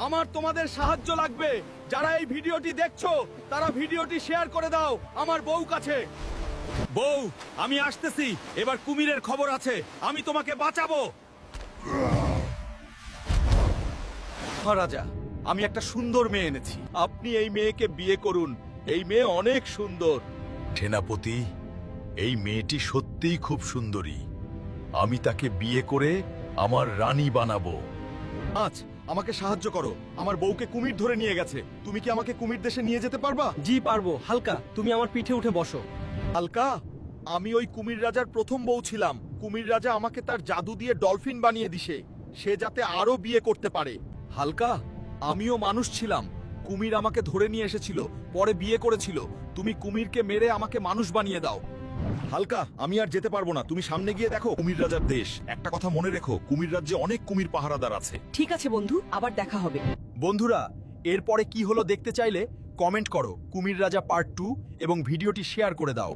আমার তোমাদের সাহায্য লাগবে। যারা এই ভিডিওটি দেখছো তারা ভিডিওটি শেয়ার করে দাও আমার বউ কাছে। বউ, আমি আসতেছি। এবার কুমিরের খবর আছে, আমি তোমাকে বাঁচাবো। মহারাজা, আমি একটা সুন্দর মেয়ে এনেছি, আপনি এই মেয়েকে বিয়ে করুন। এই মেয়ে অনেক সুন্দর। সেনাপতি, এই মেয়েটি সত্যিই খুব সুন্দরী। আমি তাকে বিয়ে করে আমার রানী বানাবো। আজ আমাকে সাহায্য করো, আমার বউকে কুমির ধরে নিয়ে গেছে। তুমি কি আমাকে কুমির দেশে নিয়ে যেতে পারবা? জি পারবো। হালকা, তুমি আমার পিঠে উঠে বসো। হালকা, আমি ওই কুমির রাজার প্রথম বউ ছিলাম। কুমির রাজা আমাকে তার জাদু দিয়ে ডলফিন বানিয়ে দিছে, সে যাতে আরো বিয়ে করতে পারে। হালকা, আমিও মানুষ ছিলাম। কুমির আমাকে ধরে নিয়ে এসেছিল, পরে বিয়ে করেছিল। তুমি কুমিরকে মেরে আমাকে মানুষ বানিয়ে দাও। হালকা, আমি আর যেতে পারবো না, তুমি সামনে গিয়ে দেখো। কুমির রাজার দেশ, একটা কথা মনে রেখো, কুমির রাজ্যে অনেক কুমির পাহারাদার আছে। ঠিক আছে বন্ধু, আবার দেখা হবে। বন্ধুরা, এরপরে কি হলো দেখতে চাইলে কমেন্ট করো কুমির রাজা পার্ট 2 এবং ভিডিওটি শেয়ার করে দাও।